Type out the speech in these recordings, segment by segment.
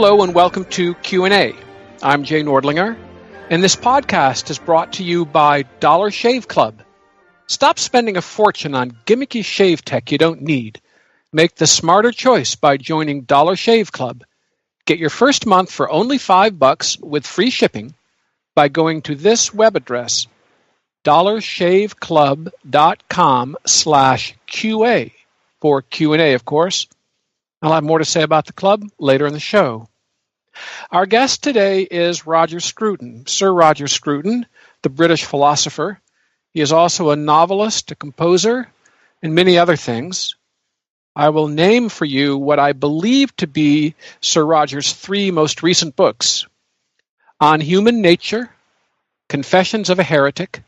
Hello and welcome to Q&A. I'm Jay Nordlinger, and this podcast is brought to you by Dollar Shave Club. Stop spending a fortune on gimmicky shave tech you don't need. Make the smarter choice by joining Dollar Shave Club. Get your first month for only $5 with free shipping by going to this web address, dollarshaveclub.com/QA for Q&A, of course. I'll have more to say about the club later in the show. Our guest today is Roger Scruton, Sir Roger Scruton, the British philosopher. He is also a novelist, a composer, and many other things. I will name for you what I believe to be Sir Roger's three most recent books: On Human Nature, Confessions of a Heretic,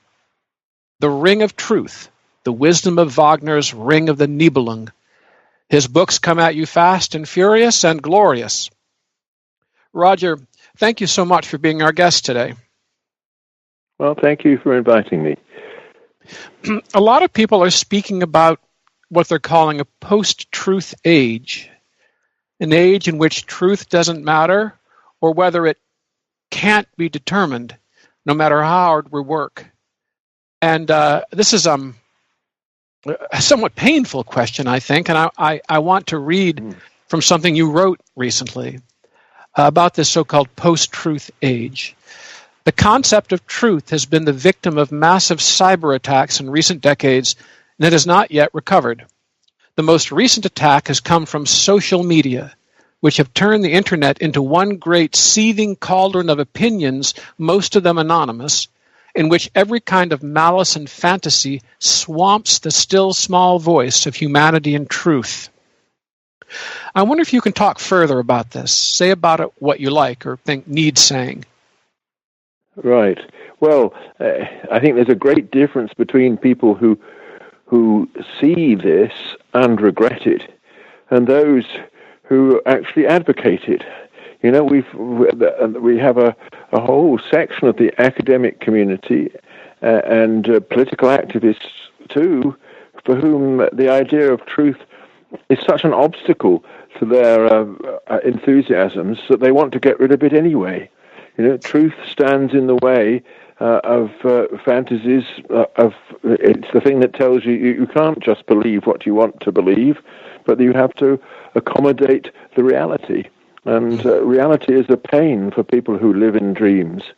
The Ring of Truth, The Wisdom of Wagner's Ring of the Nibelung. His books come at you fast and furious and glorious. Roger, thank you so much for being our guest today. Well, thank you for inviting me. A lot of people are speaking about what they're calling a post-truth age, an age in which truth doesn't matter or whether it can't be determined, no matter how hard we work. And this is a somewhat painful question, I think, and I want to read from something you wrote recently about this so-called post-truth age. The concept of truth has been the victim of massive cyber attacks in recent decades, and it has not yet recovered. The most recent attack has come from social media, which have turned the internet into one great seething cauldron of opinions, most of them anonymous, in which every kind of malice and fantasy swamps the still small voice of humanity and truth. I wonder if you can talk further about this. Say about it what you like or think needs saying. Right. Well, I think there's a great difference between people who see this and regret it and those who actually advocate it. You know, we have a whole section of the academic community and political activists too, for whom the idea of truth is such an obstacle to their enthusiasms that they want to get rid of it anyway. You know, truth stands in the way of fantasies. It's the thing that tells you can't just believe what you want to believe, but you have to accommodate the reality. And reality is a pain for people who live in dreams.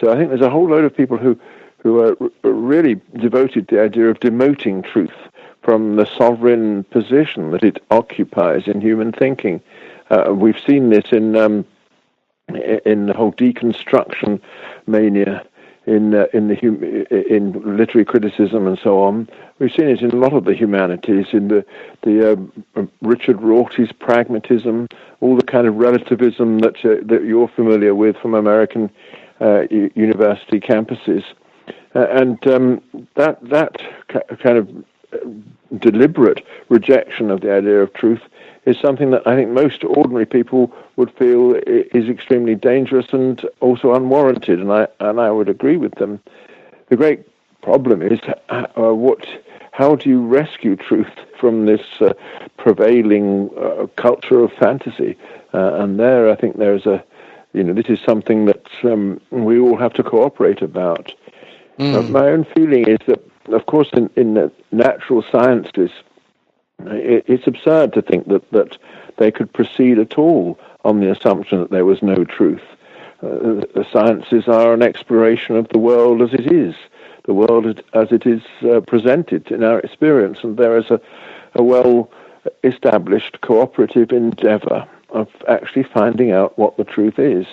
So I think there's a whole load of people who are really devoted to the idea of demoting truth from the sovereign position that it occupies in human thinking. We've seen this in the whole deconstruction mania, in literary criticism and so on. We've seen it in a lot of the humanities, in the Richard Rorty's pragmatism, all the kind of relativism that you're familiar with from American university campuses, and that kind of deliberate rejection of the idea of truth is something that I think most ordinary people would feel is extremely dangerous and also unwarranted, and I would agree with them. The great problem is how do you rescue truth from this prevailing culture of fantasy? And there, I think this is something that we all have to cooperate about. My own feeling is that, of course, in the natural sciences, it's absurd to think that they could proceed at all on the assumption that there was no truth. The sciences are an exploration of the world as it is, the world as it is presented in our experience, and there is a well-established cooperative endeavor of actually finding out what the truth is.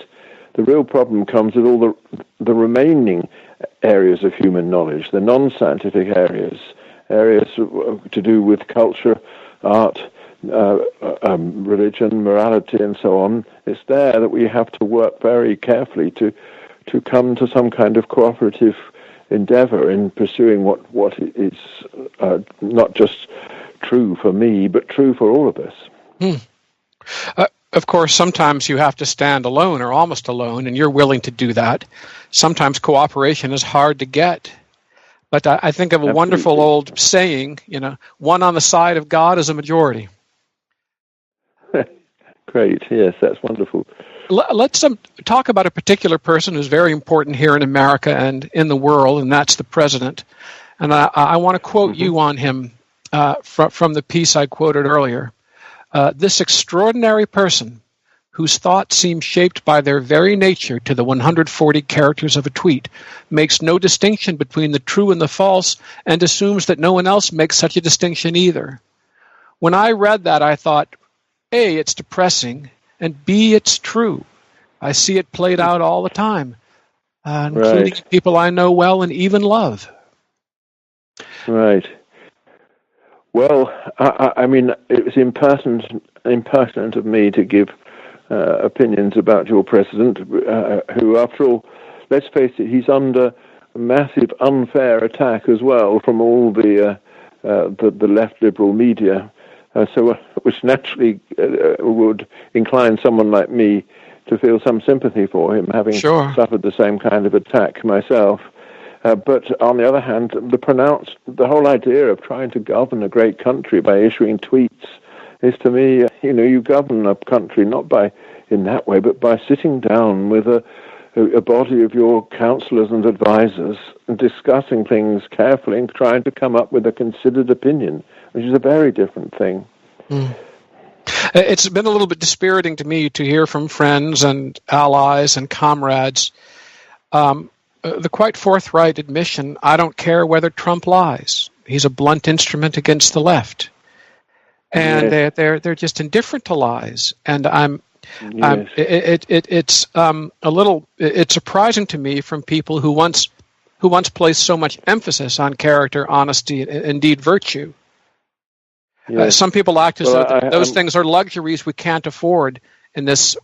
The real problem comes with all the remaining areas of human knowledge, the non-scientific areas to do with culture, art, religion, morality, and so on. It's there that we have to work very carefully to come to some kind of cooperative endeavor in pursuing what is not just true for me, but true for all of us. Of course, sometimes you have to stand alone or almost alone, and you're willing to do that. Sometimes cooperation is hard to get. But I think of a Absolutely. wonderful old saying, one on the side of God is a majority. great. Yes, that's wonderful. Let's talk about a particular person who's very important here in America and in the world, and that's the president. And I want to quote you on him from the piece I quoted earlier. This extraordinary person, whose thoughts seem shaped by their very nature to the 140 characters of a tweet, makes no distinction between the true and the false, and assumes that no one else makes such a distinction either. When I read that, I thought, A, it's depressing, and B, it's true. I see it played out all the time, including people I know well and even love. Right. Well, I mean, it was impertinent of me to give opinions about your president, who, after all, let's face it, he's under massive unfair attack as well from all the left liberal media, which naturally would incline someone like me to feel some sympathy for him, having suffered the same kind of attack myself. But on the other hand, the whole idea of trying to govern a great country by issuing tweets is, to me, you govern a country not in that way, but by sitting down with a body of your counselors and advisors and discussing things carefully and trying to come up with a considered opinion, which is a very different thing. Mm. It's been a little bit dispiriting to me to hear from friends and allies and comrades the quite forthright admission, I don't care whether Trump lies. He's a blunt instrument against the left. And they're just indifferent to lies. And it's surprising to me from people who once placed so much emphasis on character, honesty, and indeed virtue. Yes. Some people act as though those things are luxuries we can't afford in this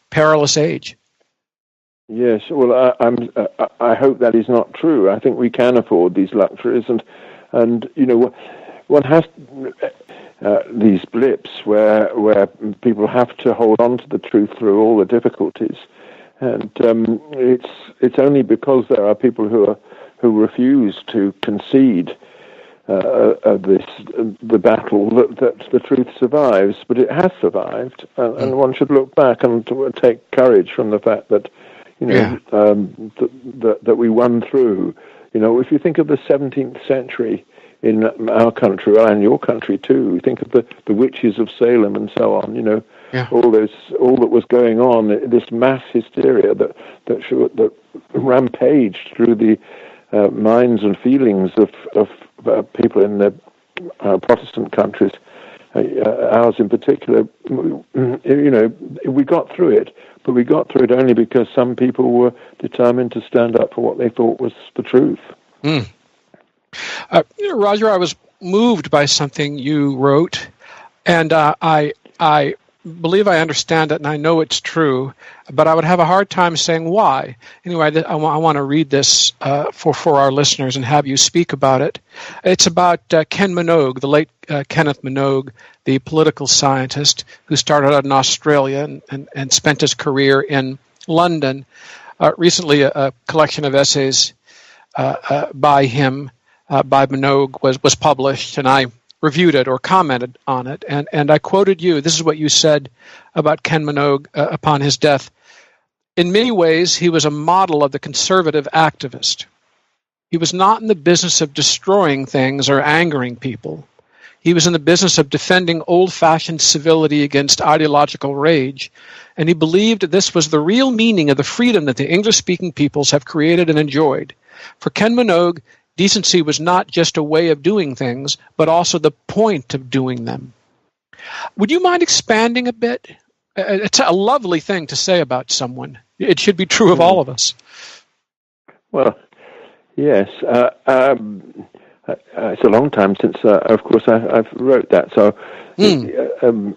perilous age. Yes, well, I hope that is not true. I think we can afford these luxuries, and one has these blips where people have to hold on to the truth through all the difficulties, and it's only because there are people who refuse to concede the battle that the truth survives. But it has survived, and one should look back and take courage from the fact that that we won through. If you think of the 17th century in our country and your country too, think of the witches of Salem and so on. All that was going on, this mass hysteria that rampaged through the minds and feelings of people in the Protestant countries. Ours in particular, we got through it, but we got through it only because some people were determined to stand up for what they thought was the truth. Mm. Roger, I was moved by something you wrote, and I believe I understand it, and I know it's true, but I would have a hard time saying why. Anyway, I want to read this for our listeners and have you speak about it. It's about Ken Minogue, the late Kenneth Minogue, the political scientist who started out in Australia and spent his career in London. Recently, a collection of essays by him, by Minogue, was published, and I reviewed it or commented on it, and I quoted you. This is what you said about Ken Minogue upon his death. In many ways, he was a model of the conservative activist. He was not in the business of destroying things or angering people. He was in the business of defending old-fashioned civility against ideological rage, and he believed this was the real meaning of the freedom that the English-speaking peoples have created and enjoyed. For Ken Minogue, decency was not just a way of doing things, but also the point of doing them. Would you mind expanding a bit? It's a lovely thing to say about someone. It should be true of all of us. Well, yes. It's a long time since, of course, I've wrote that. So, the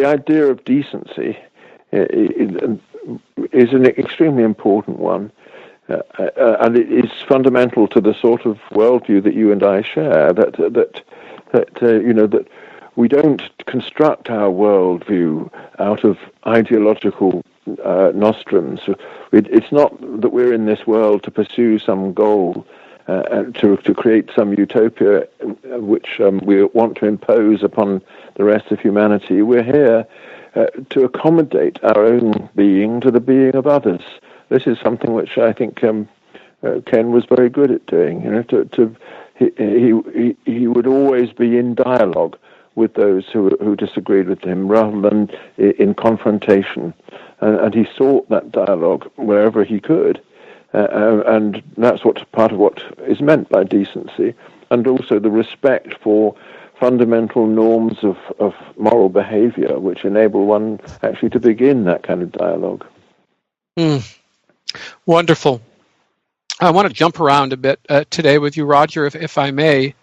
idea of decency is an extremely important one. And it is fundamental to the sort of worldview that you and I share. That we don't construct our worldview out of ideological nostrums. It's not that we're in this world to pursue some goal to create some utopia which we want to impose upon the rest of humanity. We're here to accommodate our own being to the being of others. This is something which I think Ken was very good at doing. He would always be in dialogue with those who disagreed with him, rather than in confrontation. And he sought that dialogue wherever he could. And that's part of what is meant by decency, and also the respect for fundamental norms of moral behavior, which enable one actually to begin that kind of dialogue. Wonderful. I want to jump around a bit today with you, Roger, if I may.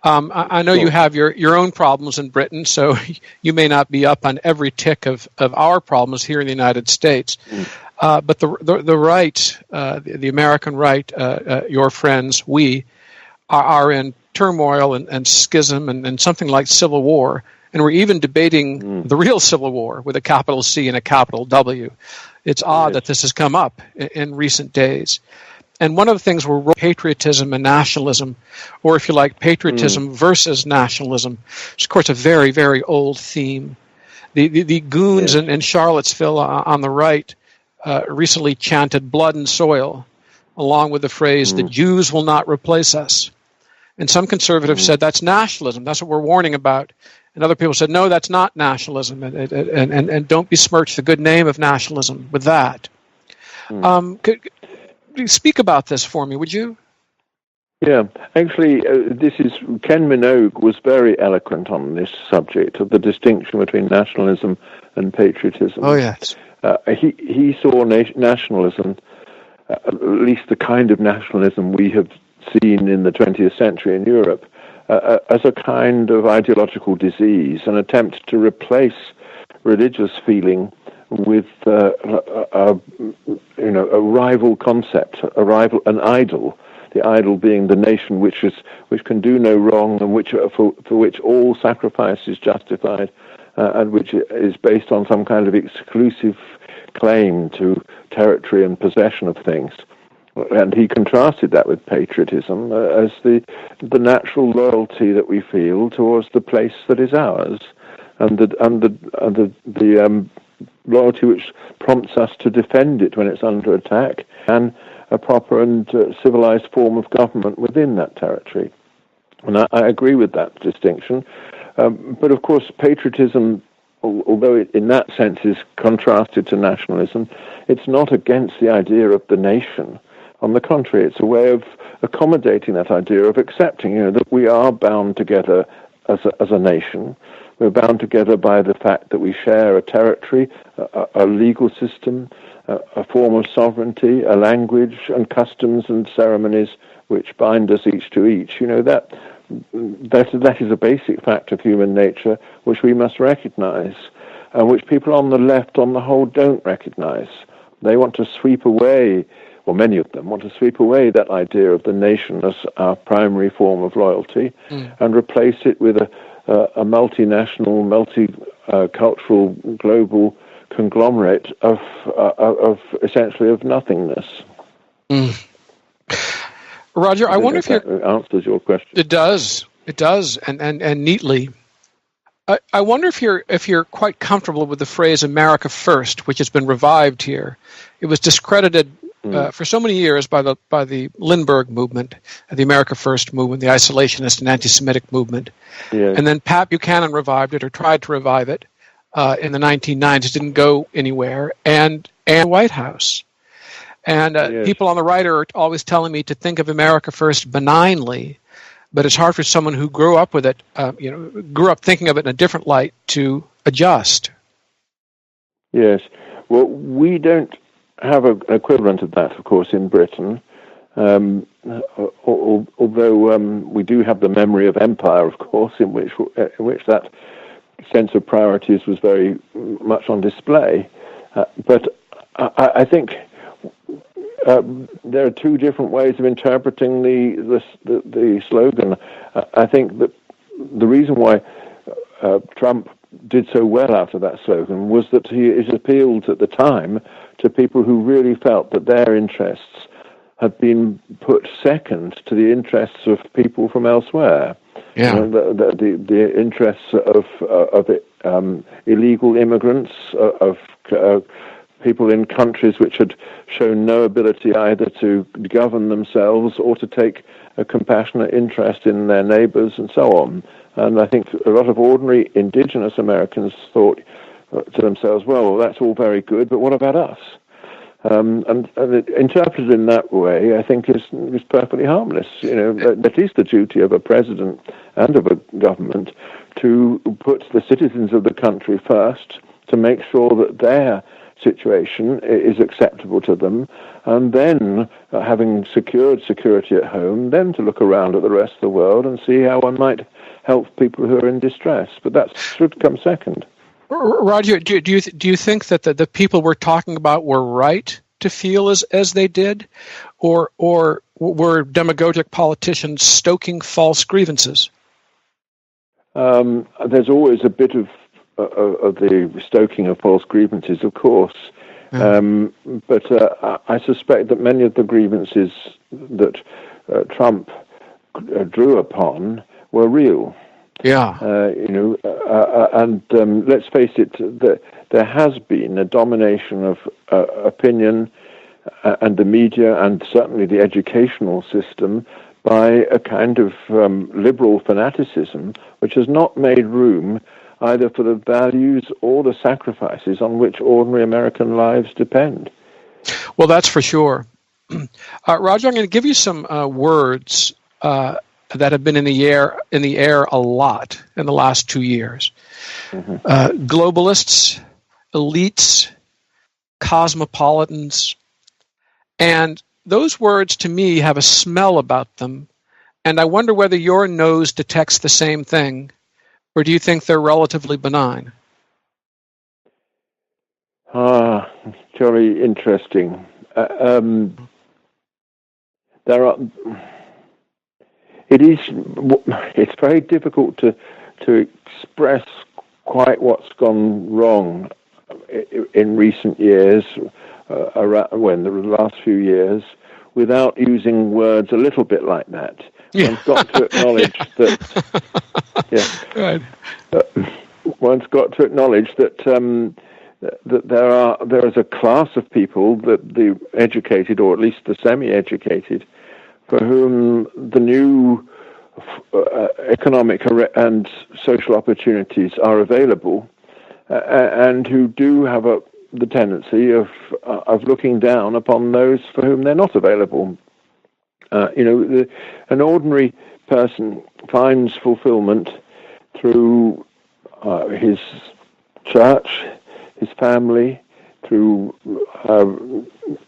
I know you have your own problems in Britain, so you may not be up on every tick of our problems here in the United States. But the right, the American right, your friends, we, are in turmoil and schism and something like civil war. And we're even debating the real civil war with a capital C and a capital W. It's odd that this has come up in recent days. And one of the things were patriotism and nationalism, or if you like, patriotism versus nationalism. It's, of course, a very, very old theme. The goons in Charlottesville on the right recently chanted blood and soil, along with the phrase, the Jews will not replace us. And some conservatives said that's nationalism. That's what we're warning about. And other people said, no, that's not nationalism. And don't besmirch the good name of nationalism with that. Could you speak about this for me, would you? Yeah, actually, Ken Minogue was very eloquent on this subject of the distinction between nationalism and patriotism. Oh, yes. He saw nationalism, at least the kind of nationalism we have seen in the 20th century in Europe, as a kind of ideological disease, an attempt to replace religious feeling with a rival concept, an idol. The idol being the nation which can do no wrong and for which all sacrifice is justified, and which is based on some kind of exclusive claim to territory and possession of things. And he contrasted that with patriotism as the natural loyalty that we feel towards the place that is ours, and the loyalty which prompts us to defend it when it's under attack, and a proper and civilized form of government within that territory. And I agree with that distinction. But of course, patriotism, although it in that sense is contrasted to nationalism, it's not against the idea of the nation. On the contrary, it's a way of accommodating that idea of accepting, that we are bound together as a nation. We're bound together by the fact that we share a territory, a legal system, a form of sovereignty, a language, and customs and ceremonies which bind us each to each. That is a basic fact of human nature which we must recognize, and which people on the left, on the whole, don't recognize. They want to sweep away, or many of them want to sweep away that idea of the nation as our primary form of loyalty and replace it with a multinational, multicultural, global conglomerate of essentially of nothingness. Roger, I wonder if that answers your question. It does, and neatly. I wonder if you're quite comfortable with the phrase "America First," which has been revived here. It was discredited for so many years by the Lindbergh movement, the America First movement, the isolationist and anti-Semitic movement, and then Pat Buchanan revived it or tried to revive it in the 1990s. Didn't go anywhere, and the White House. And people on the right are always telling me to think of America First benignly, but it's hard for someone who grew up with it, grew up thinking of it in a different light, to adjust. Yes. Well, we don't have an equivalent of that, of course, in Britain, although we do have the memory of empire, of course, in which that sense of priorities was very much on display. But I think there are two different ways of interpreting the slogan. I think that the reason why Trump did so well out of that slogan was that he appealed at the time to people who really felt that their interests had been put second to the interests of people from elsewhere. Yeah. The interests of illegal immigrants, of people in countries which had shown no ability either to govern themselves or to take a compassionate interest in their neighbors and so on. And I think a lot of ordinary indigenous Americans thought to themselves, well, that's all very good, but what about us? And interpreted in that way, I think is perfectly harmless. That is the duty of a president and of a government to put the citizens of the country first, to make sure that their situation is acceptable to them, and then, having secured security at home, then to look around at the rest of the world and see how one might help people who are in distress. But that should come second. Roger, do you think that the people we're talking about were right to feel as they did, or were demagogic politicians stoking false grievances? There's always a bit of the stoking of false grievances, of course, but I suspect that many of the grievances that Trump drew upon were real. Yeah. And let's face it, there has been a domination of opinion and the media and certainly the educational system by a kind of liberal fanaticism which has not made room either for the values or the sacrifices on which ordinary American lives depend. Well, that's for sure. Roger, I'm going to give you some words that have been in the air a lot in the last 2 years. Mm-hmm. Globalists, elites, cosmopolitans, and those words to me have a smell about them, and I wonder whether your nose detects the same thing, or do you think they're relatively benign? Jolly interesting. It's very difficult to express quite what's gone wrong in recent years, the last few years, without using words a little bit like that. Yeah. One's got to acknowledge that. Yeah. Right. One's got to acknowledge that that there is a class of people, that the educated, or at least the semi-educated, for whom the new economic and social opportunities are available, and who do have the tendency of looking down upon those for whom they're not available. An ordinary person finds fulfillment through his church, his family, through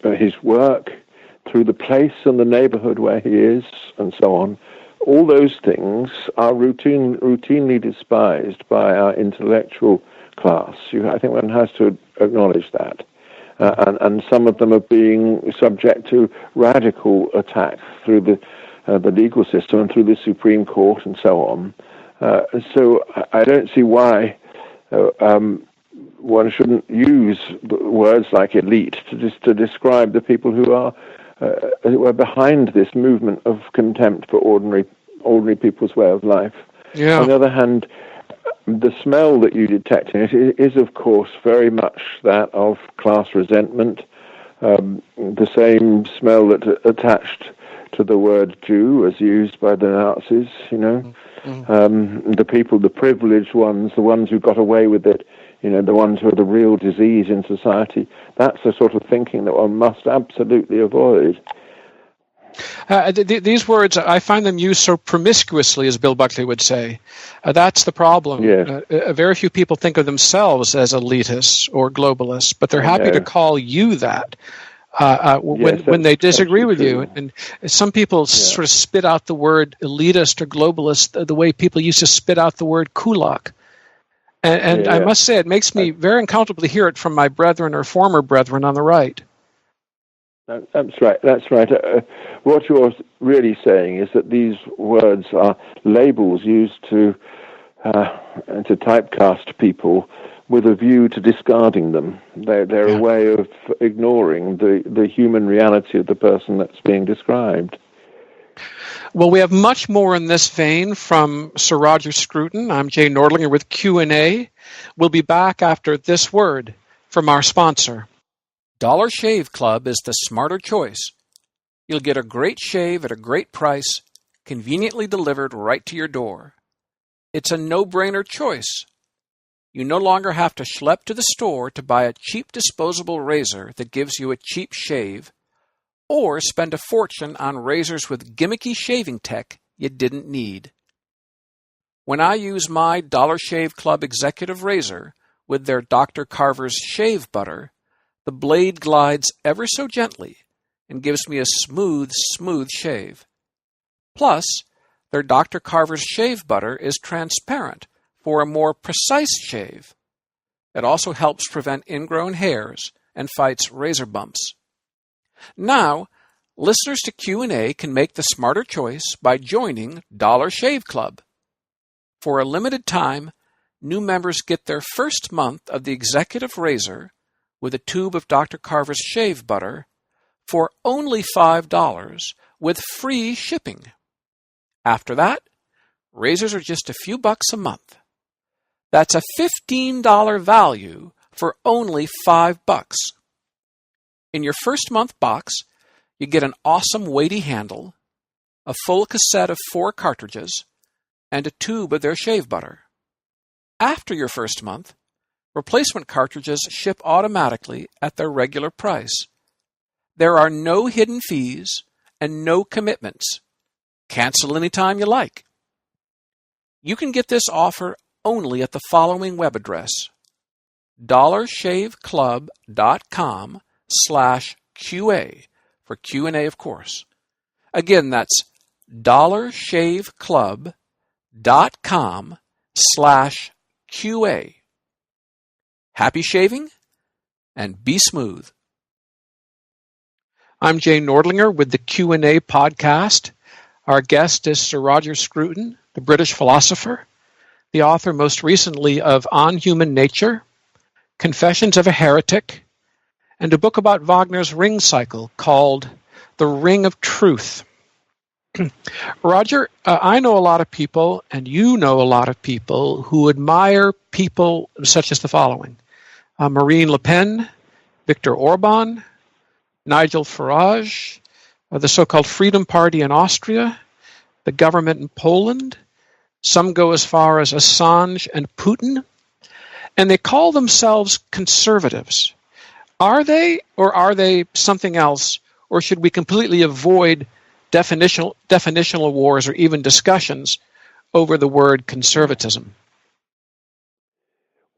his work, through the place and the neighborhood where he is, and so on. All those things are routinely despised by our intellectual class. I think one has to acknowledge that. And some of them are being subject to radical attack through the legal system and through the Supreme Court and so on. So I don't see why one shouldn't use words like elite to describe the people who are behind this movement of contempt for ordinary people's way of life. Yeah. On the other hand, the smell that you detect in it is, of course, very much that of class resentment, the same smell that attached to the word Jew as used by the Nazis, Mm-hmm. The people, the privileged ones, the ones who got away with it, the ones who are the real disease in society. That's the sort of thinking that one must absolutely avoid. These words, I find them used so promiscuously, as Bill Buckley would say. That's the problem. Yes. Very few people think of themselves as elitists or globalists, but they're happy to call you that when they disagree with you. And some people sort of spit out the word elitist or globalist the way people used to spit out the word kulak. And I must say, it makes me very uncomfortable to hear it from my brethren or former brethren on the right. That's right. What you're really saying is that these words are labels used to typecast people with a view to discarding them. They're a way of ignoring the human reality of the person that's being described. Well, we have much more in this vein from Sir Roger Scruton. I'm Jay Nordlinger with Q&A. We'll be back after this word from our sponsor. Dollar Shave Club is the smarter choice. You'll get a great shave at a great price, conveniently delivered right to your door. It's a no-brainer choice. You no longer have to schlep to the store to buy a cheap disposable razor that gives you a cheap shave, or spend a fortune on razors with gimmicky shaving tech you didn't need. When I use my Dollar Shave Club executive razor with their Dr. Carver's shave butter, the blade glides ever so gently and gives me a smooth, smooth shave. Plus, their Dr. Carver's shave butter is transparent for a more precise shave. It also helps prevent ingrown hairs and fights razor bumps. Now, listeners to Q&A can make the smarter choice by joining Dollar Shave Club. For a limited time, new members get their first month of the executive razor with a tube of Dr. Carver's shave butter for only $5 with free shipping. After that, razors are just a few bucks a month. That's a $15 value for only $5. In your first month box, you get an awesome weighty handle, a full cassette of 4 cartridges, and a tube of their shave butter. After your first month, replacement cartridges ship automatically at their regular price. There are no hidden fees and no commitments. Cancel anytime you like. You can get this offer only at the following web address: dollarshaveclub.com/QA for Q&A, of course. Again, that's dollarshaveclub.com/QA. Happy shaving and be smooth. I'm Jay Nordlinger with the Q&A podcast. Our guest is Sir Roger Scruton, the British philosopher, the author most recently of On Human Nature, Confessions of a Heretic, and a book about Wagner's Ring cycle called The Ring of Truth. Roger, I know a lot of people, and you know a lot of people, who admire people such as the following: Marine Le Pen, Viktor Orban, Nigel Farage, the so-called Freedom Party in Austria, the government in Poland. Some go as far as Assange and Putin, and they call themselves conservatives. Are they, or are they something else, or should we completely avoid definitional wars or even discussions over the word conservatism?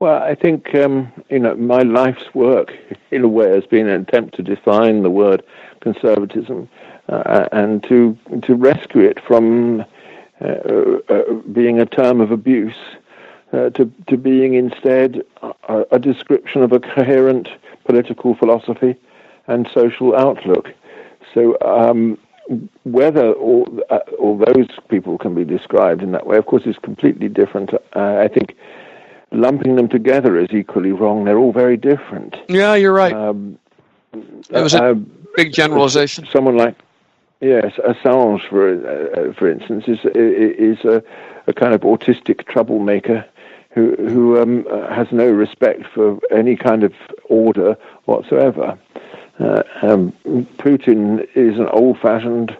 Well, I think my life's work, in a way, has been an attempt to define the word conservatism and to rescue it from being a term of abuse to being instead a description of a coherent political philosophy and social outlook. So whether all those people can be described in that way, of course, is completely different. I think lumping them together is equally wrong. They're all very different. Yeah, you're right. It was a big generalization. Someone like, yes, Assange, for instance, is a kind of autistic troublemaker who has no respect for any kind of order whatsoever. Putin is an old-fashioned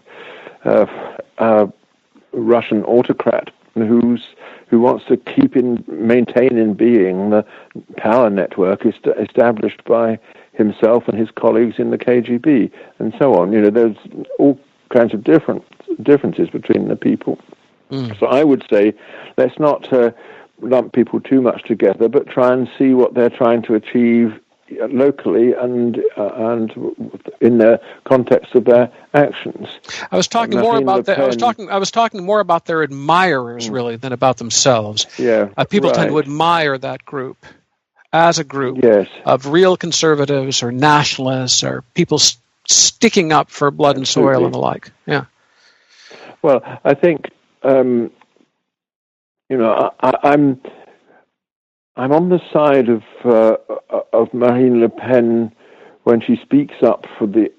Russian autocrat who wants to maintain in being the power network established by himself and his colleagues in the KGB, and so on. There's all kinds of differences between the people. So I would say, let's not lump people too much together, but try and see what they're trying to achieve locally and in the context of their actions. I was talking more about that. I was talking more about their admirers really than about themselves. Yeah, people tend to admire that group as a group of real conservatives or nationalists or people sticking up for blood and soil and the like. Yeah. Well, I think I'm I'm on the side of Marine Le Pen when she speaks up for the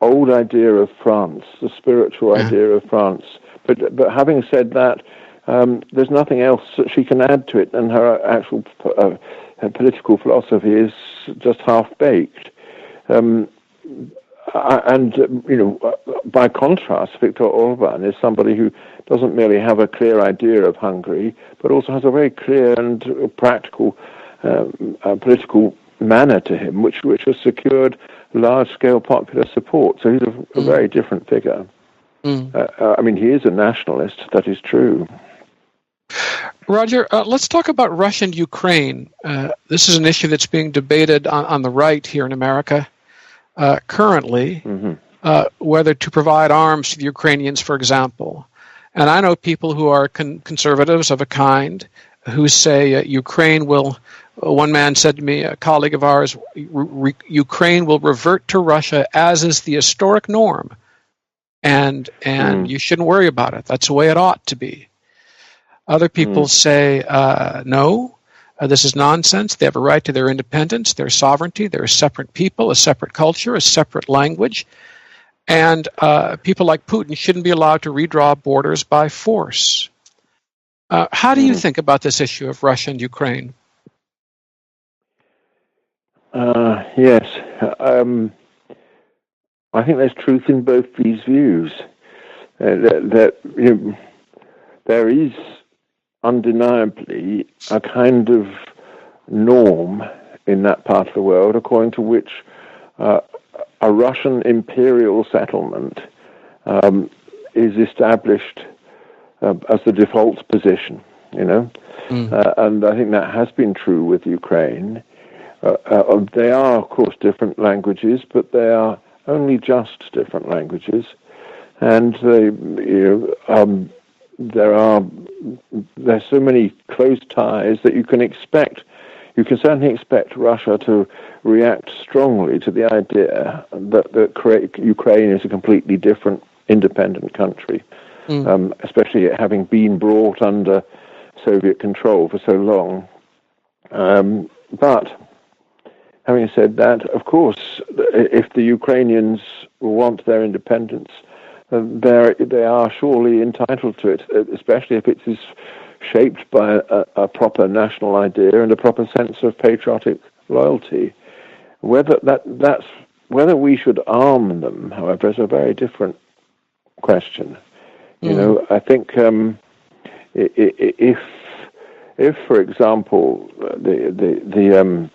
old idea of France, the spiritual idea of France. But having said that, there's nothing else that she can add to it, and her actual her political philosophy is just half-baked. By contrast, Viktor Orban is somebody who doesn't merely have a clear idea of Hungary, but also has a very clear and practical political manner to him, which has secured large-scale popular support. So he's a very different figure. He is a nationalist, that is true. Roger, let's talk about Russia and Ukraine. This is an issue that's being debated on the right here in America currently, whether to provide arms to the Ukrainians, for example. And I know people who are conservatives of a kind who say Ukraine will, one man said to me, a colleague of ours, Ukraine will revert to Russia as is the historic norm. And you shouldn't worry about it. That's the way it ought to be. Other people say, no, this is nonsense. They have a right to their independence, their sovereignty. They're a separate people, a separate culture, a separate language. And people like Putin shouldn't be allowed to redraw borders by force. How do you think about this issue of Russia and Ukraine? Yes. I think there's truth in both these views. There is undeniably a kind of norm in that part of the world according to which a Russian imperial settlement is established as the default position, and I think that has been true with Ukraine. They are, of course, different languages, but they are only just different languages, and there's so many close ties that you can certainly expect Russia to react strongly to the idea that Ukraine is a completely different independent country, especially having been brought under Soviet control for so long. But having said that, of course, if the Ukrainians want their independence, they are surely entitled to it, especially if it is shaped by a proper national idea and a proper sense of patriotic loyalty. Whether we should arm them, however, is a very different question. I think if, for example, the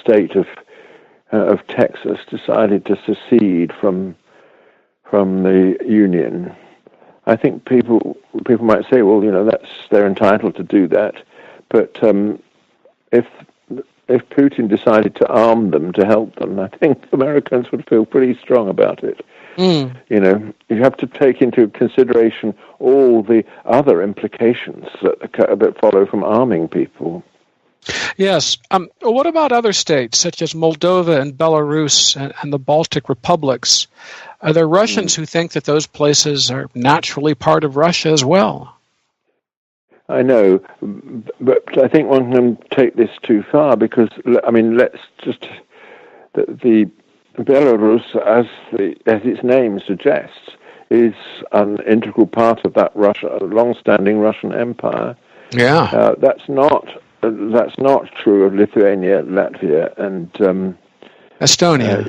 state of Texas decided to secede from the Union, I think people might say, well, they're entitled to do that. But if Putin decided to arm them to help them, I think Americans would feel pretty strong about it. You have to take into consideration all the other implications that follow from arming people. Yes. What about other states, such as Moldova and Belarus and the Baltic republics? Are there Russians who think that those places are naturally part of Russia as well? I know, but I think one can take this too far because, let's just... The Belarus, as its name suggests, is an integral part of that long-standing Russian Empire. Yeah. That's not true of Lithuania, Latvia, and Estonia.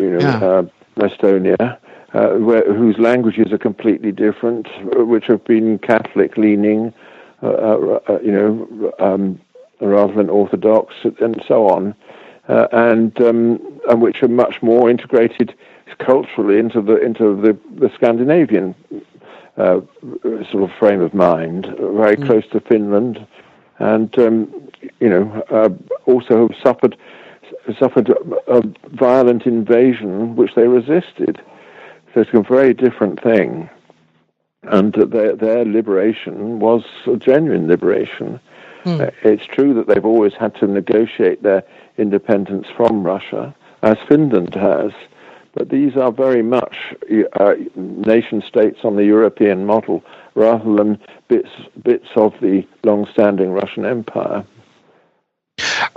Estonia, whose languages are completely different, which have been Catholic-leaning, rather than Orthodox, and so on, and which are much more integrated culturally into the Scandinavian sort of frame of mind, very close to Finland, and also have suffered a violent invasion which they resisted. So it's a very different thing, and their liberation was a genuine liberation. It's true that they've always had to negotiate their independence from Russia, as Finland has, but these are very much nation-states on the European model rather than bits of the long-standing Russian Empire.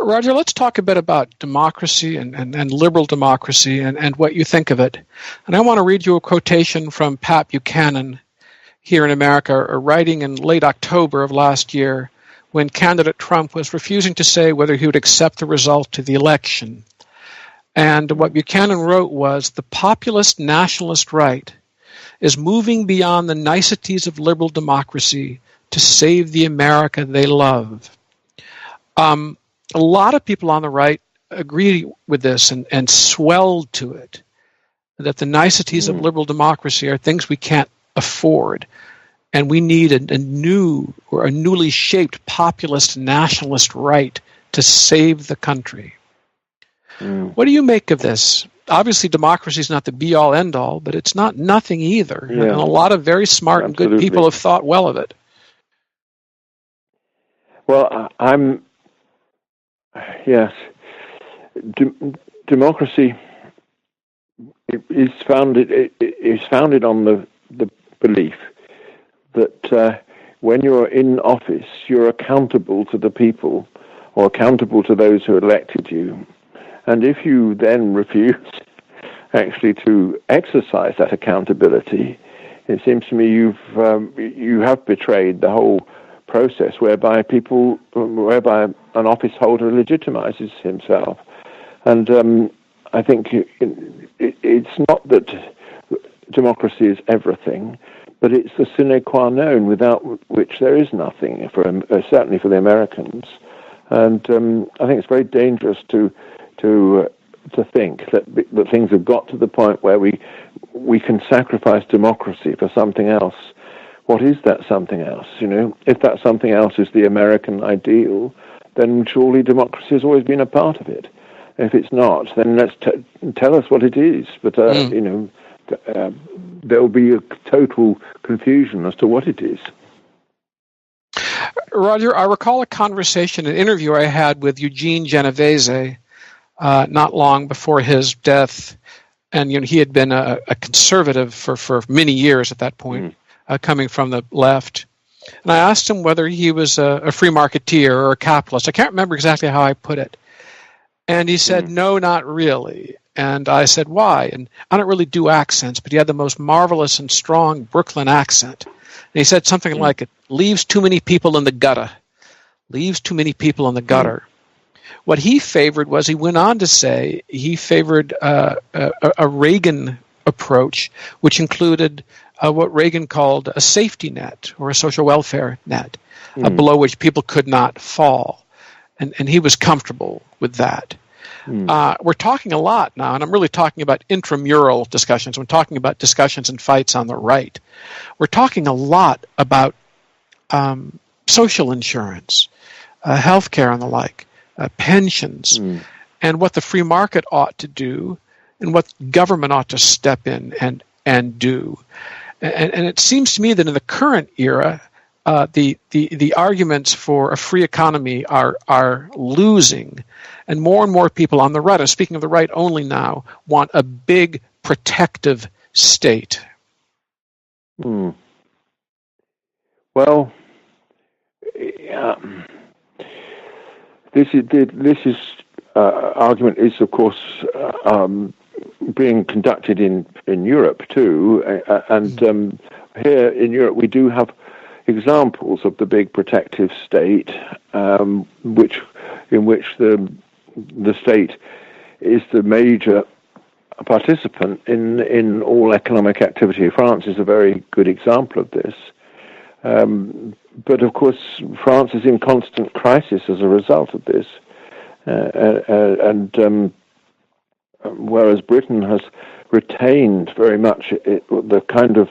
Roger, let's talk a bit about democracy and liberal democracy and what you think of it. And I want to read you a quotation from Pat Buchanan here in America, writing in late October of last year when candidate Trump was refusing to say whether he would accept the result of the election. And what Buchanan wrote was, the populist nationalist right is moving beyond the niceties of liberal democracy to save the America they love. A lot of people on the right agree with this and swelled to it, that the niceties of liberal democracy are things we can't afford, and we need a new or a newly shaped populist nationalist right to save the country. What do you make of this? Obviously, democracy is not the be-all, end-all, but it's not nothing either. Yeah. And a lot of very smart and good people have thought well of it. Well, yes. Democracy is founded on the belief that when you're in office, you're accountable to the people or accountable to those who elected you. And if you then refuse actually to exercise that accountability, it seems to me you have betrayed the whole process whereby an office holder legitimizes himself. And I think it's not that democracy is everything, but it's the sine qua non without which there is nothing, certainly for the Americans. And I think it's very dangerous to think that things have got to the point where we can sacrifice democracy for something else. What is that something else? If that something else is the American ideal, then surely democracy has always been a part of it. If it's not, then let's tell us what it is. But there will be a total confusion as to what it is. Roger, I recall a conversation, an interview I had with Eugene Genovese not long before his death, and he had been a conservative for many years at that point, coming from the left. And I asked him whether he was a free marketeer or a capitalist. I can't remember exactly how I put it. And he said, no, not really. And I said, why? And I don't really do accents, but he had the most marvelous and strong Brooklyn accent. And he said something like, it leaves too many people in the gutter. Leaves too many people in the gutter. What he favored was, he went on to say, he favored a Reagan approach, which included what Reagan called a safety net or a social welfare net, below which people could not fall. And he was comfortable with that. We're talking a lot now, and I'm really talking about intramural discussions. We're talking about discussions and fights on the right. We're talking a lot about social insurance, healthcare and the like, pensions, and what the free market ought to do and what government ought to step in and do. And it seems to me that in the current era, the arguments for a free economy are losing, and more people on the right, speaking of the right only now, want a big protective state. Well, this argument is, of course, being conducted in Europe too, and here in Europe we do have examples of the big protective state, in which the state is the major participant in all economic activity. France is a very good example of this. But of course, France is in constant crisis as a result of this, and whereas Britain has retained very much the kind of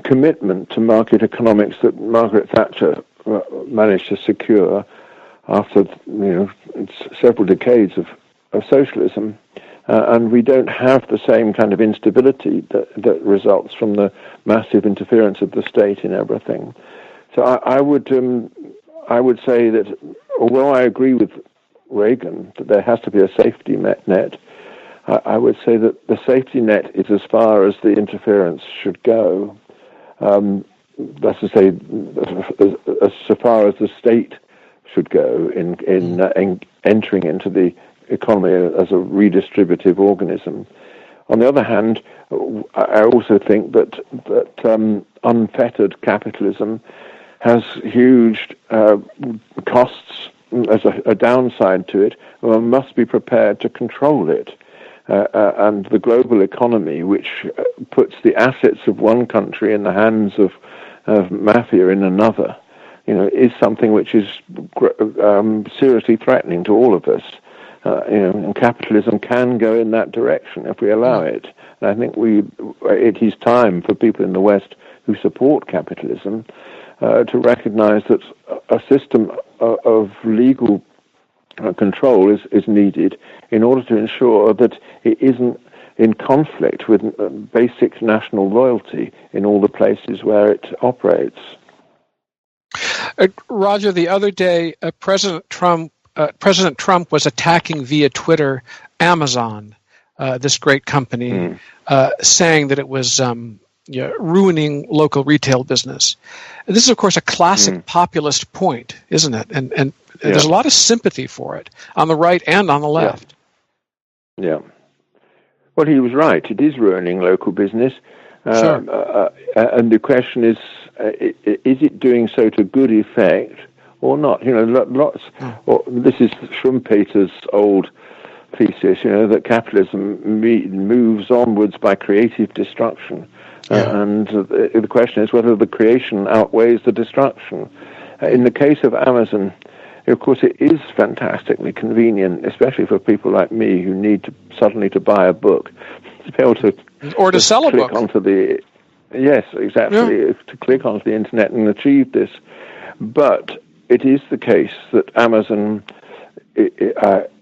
commitment to market economics that Margaret Thatcher managed to secure after several decades of socialism, and we don't have the same kind of instability that results from the massive interference of the state in everything. So I would say that although I agree with Reagan that there has to be a safety net, I would say that the safety net is as far as the interference should go. That's to say, as far as the state should go in entering into the economy as a redistributive organism. On the other hand, I also think that unfettered capitalism has huge costs as a downside to it. One must be prepared to control it. And the global economy, which puts the assets of one country in the hands of mafia in another, is something which is seriously threatening to all of us. And capitalism can go in that direction if we allow it. And I think it is time for people in the West who support capitalism to recognize that a system of legal control is needed in order to ensure that it isn't in conflict with basic national loyalty in all the places where it operates. Roger, the other day, President Trump was attacking via Twitter Amazon, this great company, saying that it was ruining local retail business. And this is, of course, a classic populist point, isn't it? And there's a lot of sympathy for it on the right and on the left. Yeah. Well, he was right. It is ruining local business. Sure. And the question is it doing so to good effect or not? This is Schumpeter's old thesis, that capitalism moves onwards by creative destruction. And the question is whether the creation outweighs the destruction. In the case of Amazon, of course, it is fantastically convenient, especially for people like me who need suddenly to buy a book, to be able to sell a book. Yes, exactly, to click onto the internet and achieve this. But it is the case that Amazon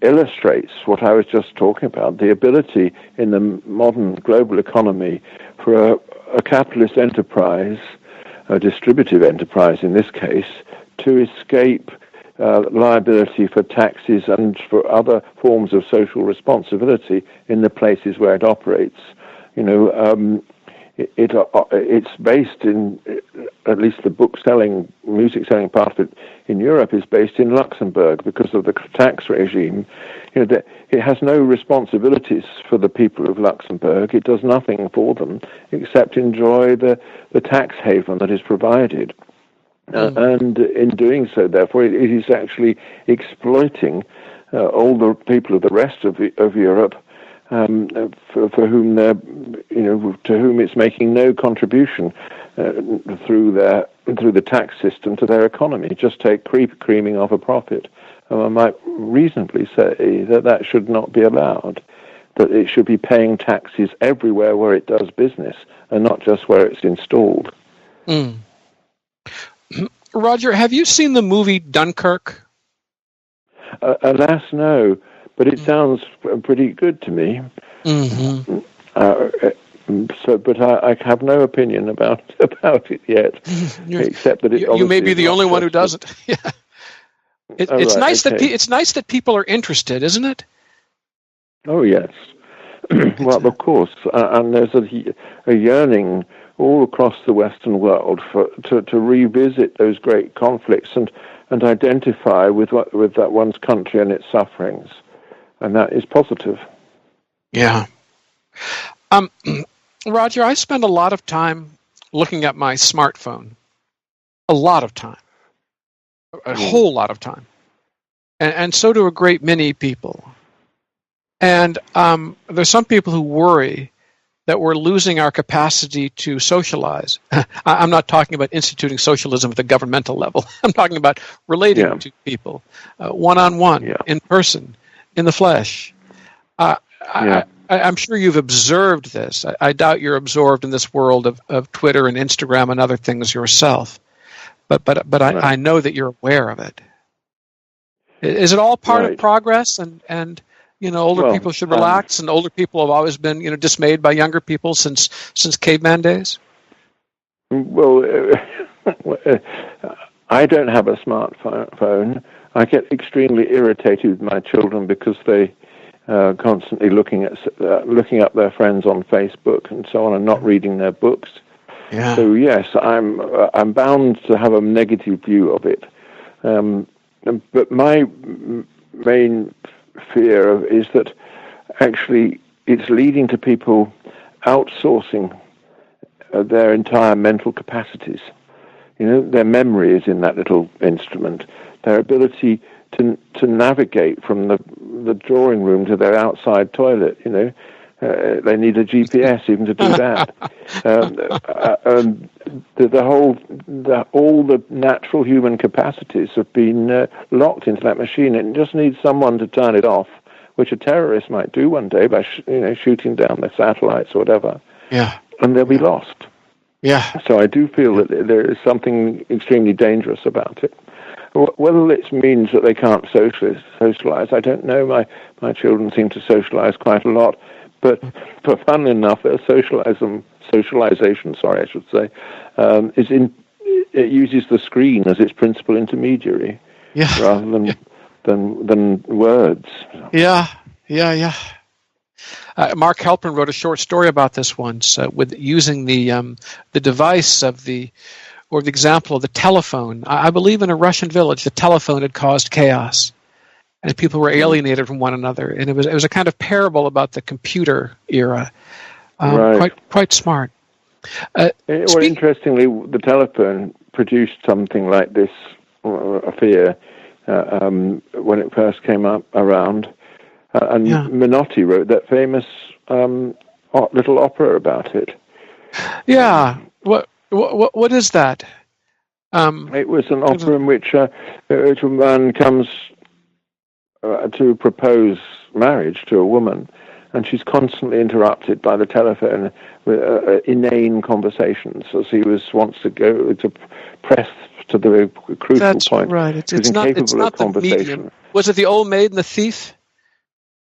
illustrates what I was just talking about, the ability in the modern global economy for a capitalist enterprise, a distributive enterprise in this case, to escape liability for taxes and for other forms of social responsibility in the places where it operates. It's based in, at least the music selling part of it in Europe is based in Luxembourg because of the tax regime. That it has no responsibilities for the people of Luxembourg. It does nothing for them except enjoy the tax haven that is provided. And in doing so, therefore, it is actually exploiting all the people of the rest of Europe, for whom to whom it's making no contribution through the tax system to their economy. Just take creaming off a profit. I might reasonably say that should not be allowed. That it should be paying taxes everywhere where it does business, and not just where it's installed. Roger, have you seen the movie Dunkirk? Alas, no. But it sounds pretty good to me. But I have no opinion about it yet, except that you may be the only one who doesn't. It's nice that people are interested, isn't it? Oh yes. Well, of course, and there's a yearning all across the Western world to revisit those great conflicts and identify with that one's country and its sufferings. And that is positive. Yeah. Roger, I spend a lot of time looking at my smartphone. A lot of time. A whole lot of time. And so do a great many people. And there's some people who worry that we're losing our capacity to socialize. I'm not talking about instituting socialism at the governmental level. I'm talking about relating to people, one-on-one, in person, in the flesh. I'm sure you've observed this. I doubt you're absorbed in this world of Twitter and Instagram and other things yourself. But I know that you're aware of it. Is it all part of progress? And older people should relax, and older people have always been dismayed by younger people since caveman days? Well, I don't have a smartphone. I get extremely irritated with my children because they constantly looking up their friends on Facebook and so on, and not reading their books. Yeah. So yes, I'm bound to have a negative view of it. but my main fear is that actually it's leading to people outsourcing their entire mental capacities. Their memory is in that little instrument. Their ability to navigate from the drawing room to their outside toilet. They need a GPS even to do that. All the natural human capacities have been locked into that machine. It just needs someone to turn it off, which a terrorist might do one day by shooting down the satellites or whatever. Yeah, and they'll be lost. Yeah. So I do feel that there is something extremely dangerous about it. Whether it means that they can't socialize, I don't know. My children seem to socialize quite a lot. But funnily enough, their socialization, I should say, it uses the screen as its principal intermediary, rather than words. Yeah. Mark Halperin wrote a short story about this once, with using the device of the example of the telephone. I believe in a Russian village, the telephone had caused chaos, and people were alienated from one another. And it was a kind of parable about the computer era. Right. Quite smart. Interestingly, the telephone produced something like this fear when it first came around. And Menotti wrote that famous little opera about it. Yeah. What is that? It was an opera in which a man comes to propose marriage to a woman, and she's constantly interrupted by the telephone with inane conversations, as he wants to go to press to the crucial point. That's right. It's not the medium. Was it the Old Maid and the Thief?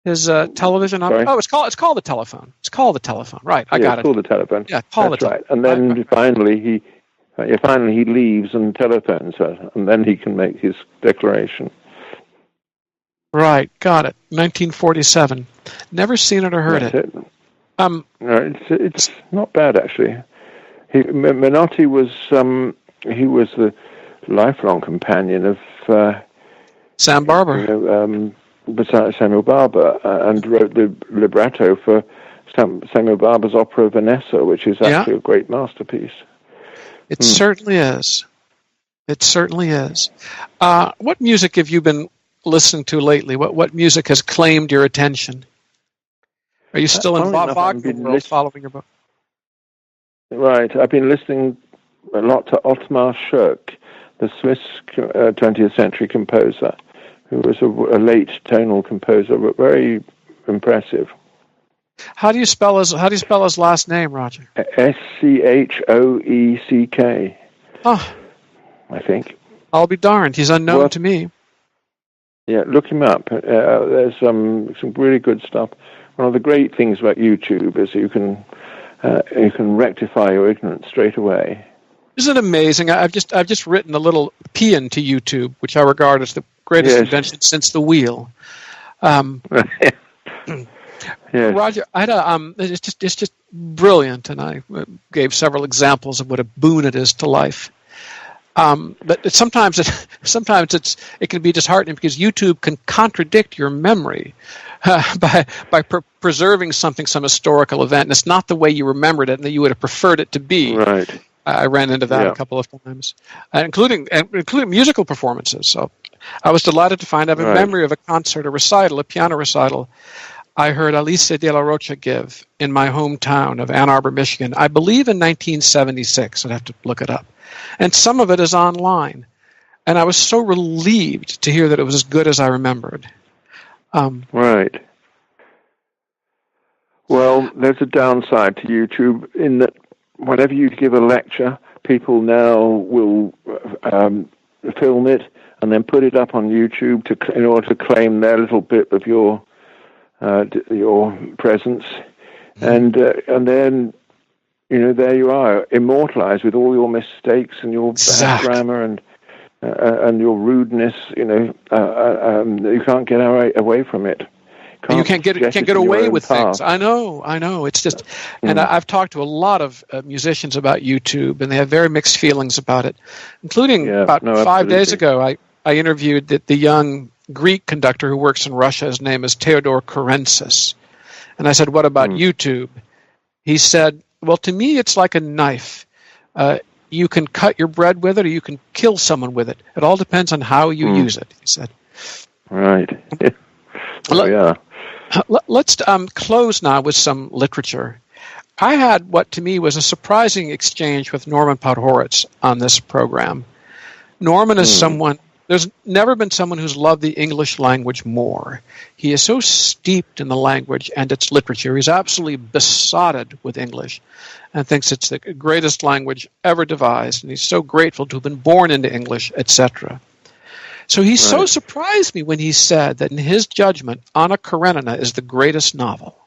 His television opera? Oh, it's called the telephone. It's called the telephone. Right, I got it. It's called the telephone. Yeah, call That's the right. And then finally he leaves and telephones her, and then he can make his declaration. Right, got it. 1947. Never seen it or heard it. No, it's not bad actually. Menotti was the lifelong companion of Sam Barber. Besides Samuel Barber, and wrote the libretto for Samuel Barber's opera Vanessa, which is actually a great masterpiece. It certainly is. It certainly is. What music have you been listening to lately? What music has claimed your attention? Are you still in Wagner world following your book? Right. I've been listening a lot to Ottmar Schirk, the Swiss 20th century composer, who was a late tonal composer, but very impressive. How do you spell his last name, Roger? Schoeck. Oh, I think. I'll be darned. He's unknown to me. Yeah, look him up. There's some really good stuff. One of the great things about YouTube is you can rectify your ignorance straight away. Isn't it amazing? I've just written a little paean to YouTube, which I regard as the greatest invention since the wheel. Roger, I had it's just brilliant, and I gave several examples of what a boon it is to life. But sometimes it can be disheartening because YouTube can contradict your memory by preserving some historical event, and it's not the way you remembered it and that you would have preferred it to be. Right. I ran into that a couple of times, including musical performances. So I was delighted to find I have a memory of a concert, a piano recital, I heard Alice de la Rocha give in my hometown of Ann Arbor, Michigan, I believe in 1976. I'd have to look it up. And some of it is online. And I was so relieved to hear that it was as good as I remembered. Right. Well, there's a downside to YouTube in that whenever you give a lecture, people now will film it and then put it up on YouTube in order to claim their little bit of your presence, and then there you are, immortalized with all your mistakes and your bad grammar and your rudeness. You can't get away from it. You can't get away with things. I know. It's just, and I've talked to a lot of musicians about YouTube, and they have very mixed feelings about it. Including 5 days ago, I interviewed the young Greek conductor who works in Russia. His name is Theodor Kurensis. And I said, what about YouTube? He said, well, to me, it's like a knife. You can cut your bread with it, or you can kill someone with it. It all depends on how you use it, he said. Right. Let's close now with some literature. I had what to me was a surprising exchange with Norman Podhoretz on this program. Norman is someone, there's never been someone who's loved the English language more. He is so steeped in the language and its literature. He's absolutely besotted with English and thinks it's the greatest language ever devised, and he's so grateful to have been born into English, etc. So he so surprised me when he said that in his judgment, Anna Karenina is the greatest novel.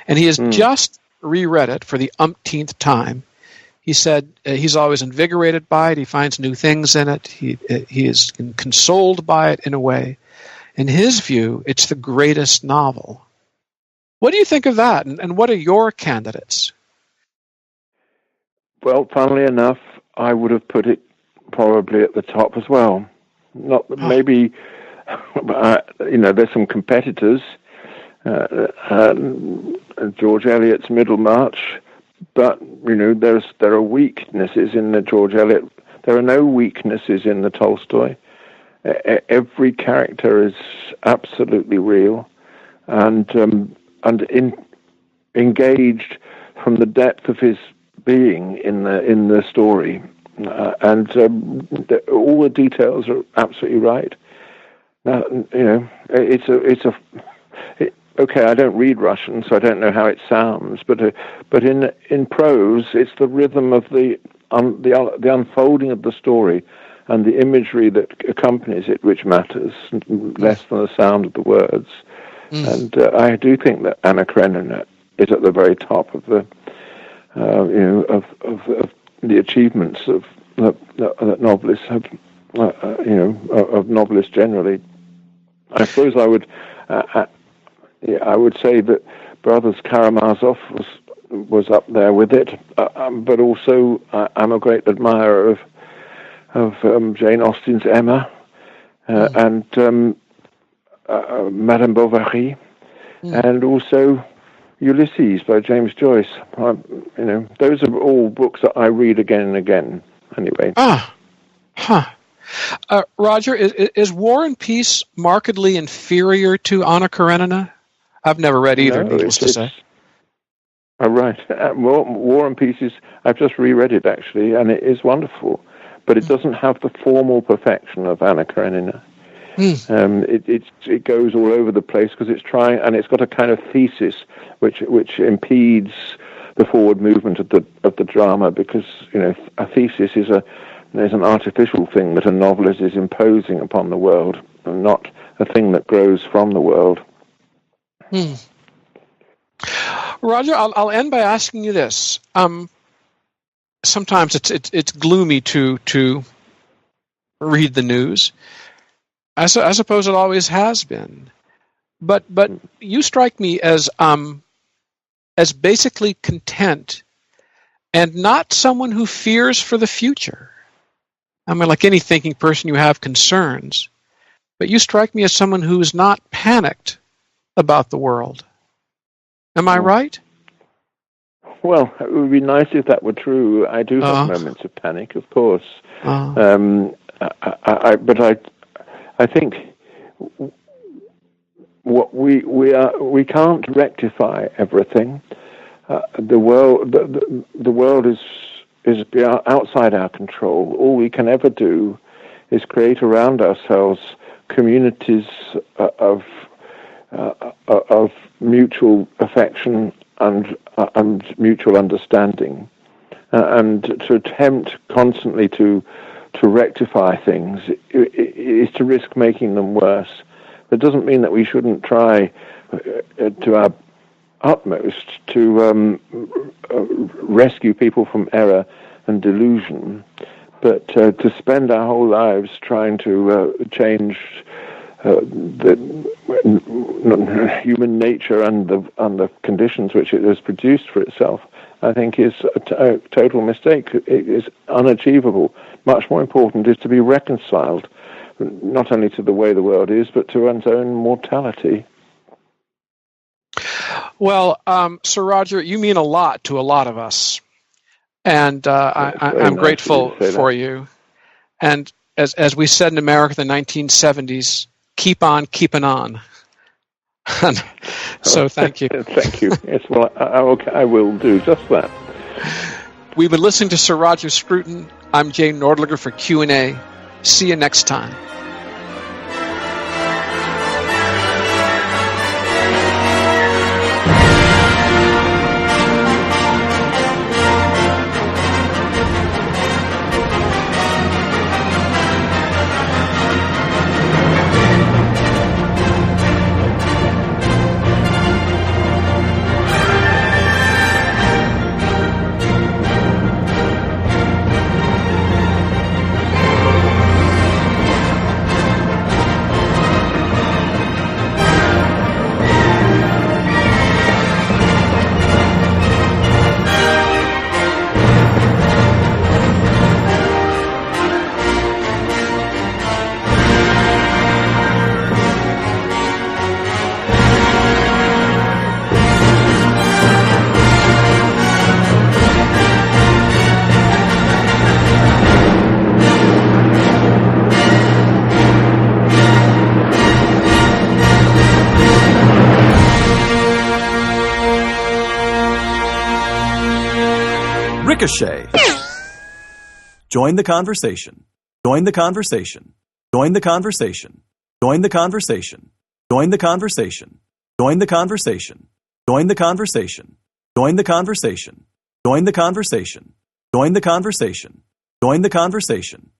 And he has just reread it for the umpteenth time. He said he's always invigorated by it. He finds new things in it. He is consoled by it in a way. In his view, it's the greatest novel. What do you think of that? And what are your candidates? Well, funnily enough, I would have put it probably at the top as well. Not maybe, there's some competitors. George Eliot's Middlemarch, but there are weaknesses in the George Eliot. There are no weaknesses in the Tolstoy. Every character is absolutely real, and engaged from the depth of his being in the story, and all the details are absolutely right. Now, okay, I don't read Russian, so I don't know how it sounds, but in prose, it's the rhythm of the unfolding of the story and the imagery that accompanies it which matters, less than the sound of the words. And I do think that Anna Karenina is at the very top of the of the achievements that novelists have, of novelists generally. I suppose I would say that Brothers Karamazov was up there with it, but also I'm a great admirer of Jane Austen's Emma and Madame Bovary, and also Ulysses by James Joyce. Those are all books that I read again and again. Anyway. Roger, is War and Peace markedly inferior to Anna Karenina? I've never read either, needless to say. Right. War and Peace I've just reread it, actually, and it is wonderful, but it doesn't have the formal perfection of Anna Karenina. It goes all over the place because it's trying, and it's got a kind of thesis which impedes the forward movement of the drama, because a thesis is an artificial thing that a novelist is imposing upon the world, and not a thing that grows from the world. Roger, I'll end by asking you this. Sometimes it's gloomy to read the news. I suppose it always has been, but you strike me as basically content, and not someone who fears for the future. I mean, like any thinking person, you have concerns, but you strike me as someone who is not panicked about the world. Am I right? Well, it would be nice if that were true. I do have moments of panic, of course. I think what we can't rectify everything. The world is outside our control. All we can ever do is create around ourselves communities of mutual affection and mutual understanding, and to attempt constantly to rectify things is to risk making them worse. That doesn't mean that we shouldn't try to our utmost to rescue people from error and delusion, but to spend our whole lives trying to change the human nature and the conditions which it has produced for itself, I think is a total mistake. It is unachievable. Much more important is to be reconciled not only to the way the world is, but to one's own mortality. Well, Sir Roger, you mean a lot to a lot of us, and I'm grateful for you. And as we said in America in the 1970s, keep on keeping on. So thank you. Thank you. Yes, well, I will do just that. We've been listening to Sir Roger Scruton. I'm Jay Nordlinger for Q&A. See you next time. Ricochet. Join the conversation. Join the conversation. Join the conversation. Join the conversation. Join the conversation. Join the conversation. Join the conversation. Join the conversation. Join the conversation. Join the conversation. Join the conversation.